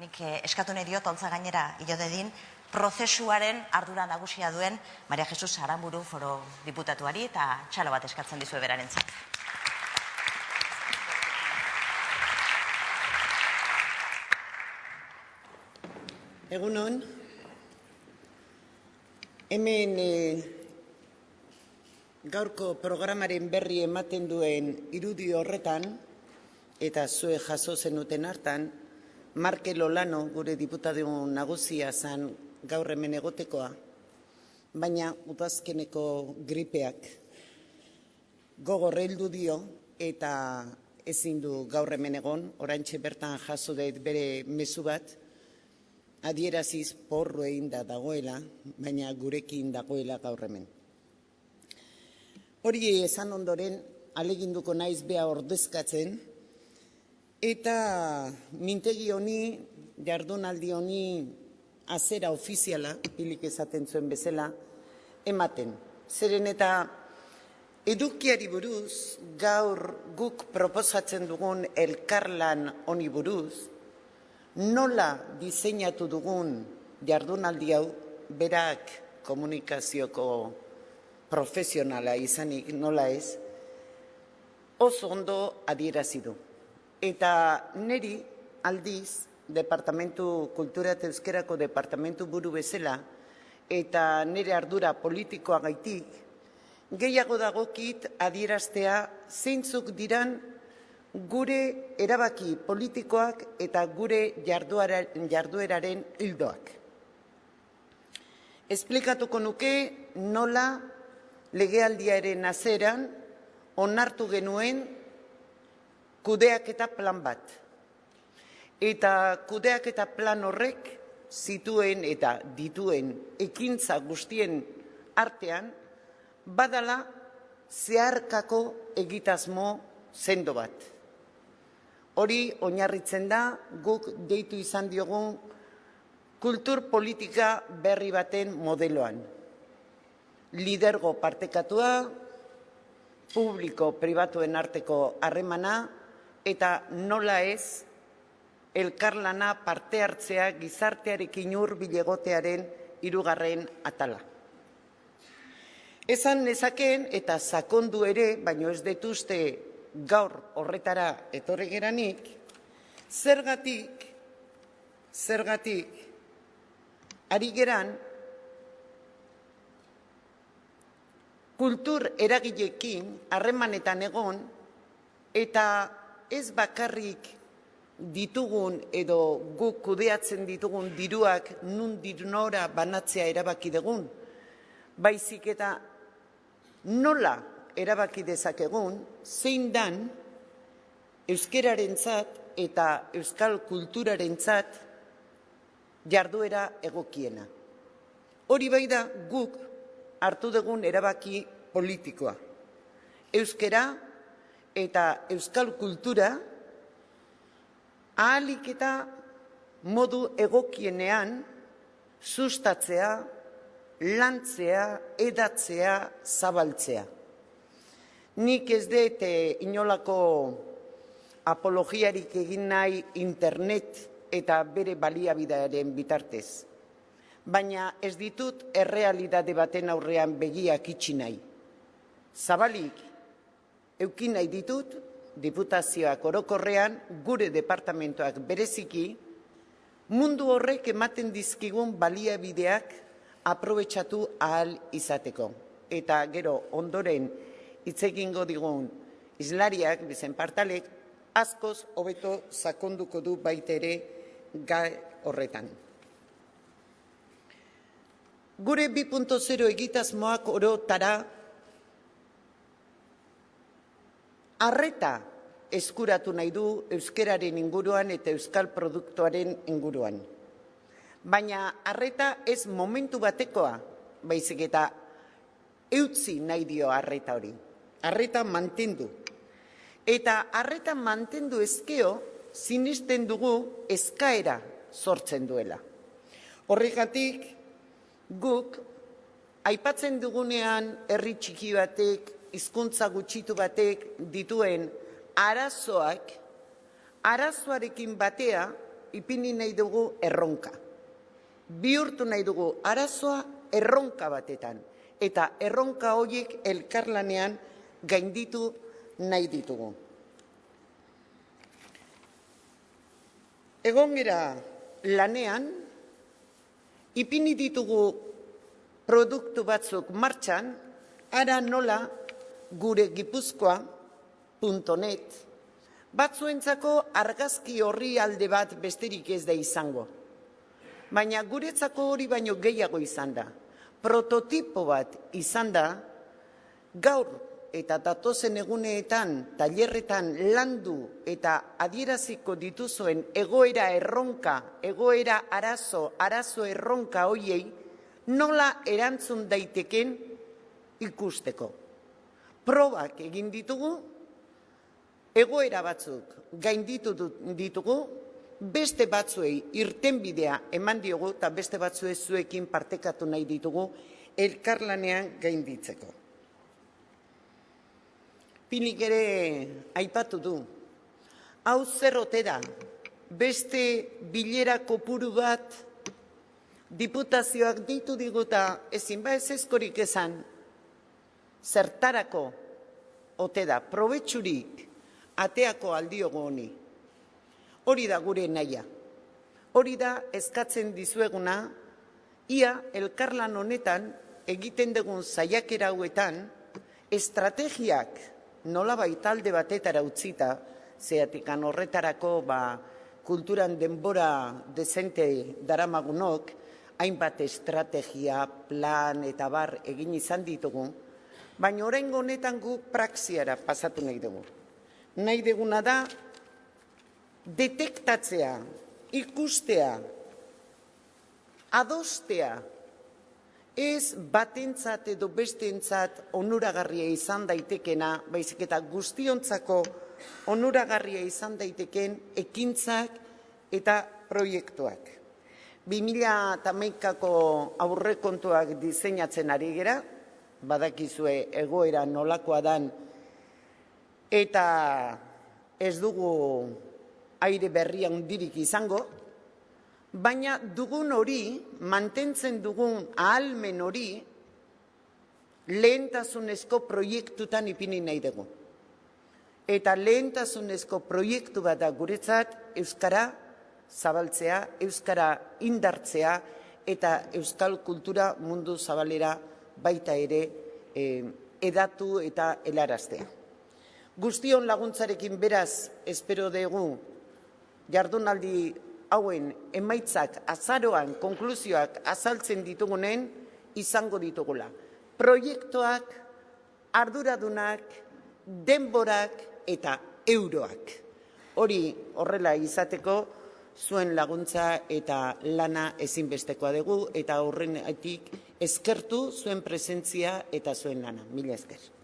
nik eskatu nahi diot ontza gainera hilo dedin prozesuaren ardura nagusia duen Maria Jesus Aranburu Foro diputatuari eta txalo bat eskatzen dizue berarentzat. Egunon, hemen gaurko programaren berri ematen duen irudi horretan, eta zue jaso zenuten hartan, Markel Olano, gure diputatu nagusia zen gaur hemen egotekoa, baina udazkeneko gripeak gogor heldu dio eta ezin du gaur hemen egon, oraintxe bertan jaso dut bere mezu bat, adieraziz porru egin da dagoela, baina gurekin dagoela gaur hemen. Hori esan ondoren, aleginduko naiz bea ordezkatzen, eta mintegi honi, jardunaldi honi, azera ofiziala, pilik esaten zuen bezala, ematen. Zeren eta edukiari buruz, gaur guk proposatzen dugun elkarlan honi buruz, nola diseinatu dugun jardunaldi hau, berak komunikazioko profesionala izanik nola ez, oso ondo adierazi du. Eta niri aldiz, Departamentu Kultura eta Euskerako Departamentu buru bezala, eta nire ardura politikoa gaitik, gehiago dagokit adieraztea zeintzuk diran gure erabaki politikoak eta gure jardueraren hildoak. Esplikatuko nuke nola legealdiaren hasieran onartu genuen kudeaketa plan bat. Eta kudeaketa plan horrek zituen eta dituen ekintza guztien artean badala zeharkako egitasmo sendo bat. Hori oinarritzen da guk deitu izan diogun kultur politika berri baten modeloan. Lidergo partekatua, publiko-pribatuen arteko harremana eta nola ez elkarlana parte hartzea gizartearekin hurbil egotearen hirugarren atala. Esan nezakeen eta sakondu ere, baino ez dut uste gaur horretara etorri geranik, zergatik ari geran kultur eragileekin harremanetan egon eta ez bakarrik ditugun edo guk kudeatzen ditugun diruak nora banatzea erabaki dugun, baizik eta nola erabaki dezakegun, zein dan euskerarentzat eta euskal kulturarentzat jarduera egokiena. Hori bai da guk hartu dugun erabaki politikoa. Euskera eta euskal kultura ahalik eta modu egokienean sustatzea, lantzea, edatzea, zabaltzea. Nik ez dut inolako apologiarik egin nahi internet eta bere baliabidearen bitartez. Baina ez ditut errealitate baten aurrean begiak itxi nahi. Zabalik, eukin nahi ditut, diputazioak orokorrean, gure departamentoak bereziki, mundu horrek ematen dizkigun baliabideak aprobetxatu ahal izateko. Eta gero ondoren hitz egingo digun hizlariak, Bizen Partalek, askoz hobeto sakonduko du baita ere gai horretan. Gure 2.0 egitasmoak orotara arreta eskuratu nahi du euskeraren inguruan eta euskal produktuaren inguruan. Baina arreta ez momentu batekoa, baizik eta eutzi nahi dio arreta hori. Arreta mantendu. Eta arreta mantendu ezkeo, sinisten dugu eskaera sortzen duela. Horregatik, guk, aipatzen dugunean herri txiki batek, hizkuntza gutxitu batek dituen arazoak, arazoarekin batea ipini nahi dugu erronka. Bihurtu nahi dugu arazoa erronka batetan. Eta erronka horiek elkarlanean gainditu nahi ditugu. Egon gara lanean, ipini ditugu produktu batzuk martxan, ara nola gure gipuzkoa.net, batzuentzako argazki horri alde bat besterik ez da izango. Baina guretzako hori baino gehiago izan da. Prototipo bat izan da, gaur eta datozen eguneetan, tailerretan landu eta adieraziko dituzuen egoera erronka, egoera arazo erronka hoiei, nola erantzun daiteken ikusteko. Probak egin ditugu, egoera batzuk gainditu ditugu, beste batzuei irtenbidea eman diogu eta beste batzuei zuekin partekatu nahi ditugu elkarlanean gainditzeko. Pinik ere aipatu du. Hau zer ote da, beste bilera kopuru bat diputazioak ditu diguta ezin ba ezkorik esan, zertarako ote da, probetxurik ateako aldiogo honi. Hori da gure nahia. Hori da eskatzen dizueguna, ia elkarlan honetan egiten dugun saiakera hauetan, estrategiak nolabait alde batetara utzita, zeatikan horretarako kulturan denbora dezente daramagunok, hainbat estrategia, plan eta bar egin izan ditugu, baina oraingo honetan gu praxiara pasatu nahi dugu. Nahi duguna da, detektatzea, ikustea, adostea, ez batentzat edo besteentzat onuragarria izan daitekena, baizik eta guztiontzako onuragarria izan daiteken ekintzak eta proiektuak. 2011ko aurrekontuak diseinatzen ari gera, badakizue egoera nolakoa dan, eta ez dugu aire berria hundirik izango, baina dugun hori, mantentzen dugun ahalmen hori, lehentasunezko proiektutan ipini nahi dugu. Eta lehentasunezko proiektu bat da guretzat euskara zabaltzea, euskara indartzea eta euskal kultura mundu zabalera baita ere edatu eta helaraztea. Guztion laguntzarekin beraz, espero dugu jardunaldi hauen emaitzak azaroan konklusioak azaltzen ditugunen izango ditugula. Proiektuak, arduradunak, denborak eta euroak. Hori horrela izateko zuen laguntza eta lana ezinbestekoa dugu eta horrenetik eskertu zuen presentzia eta zuen lana. Mila esker.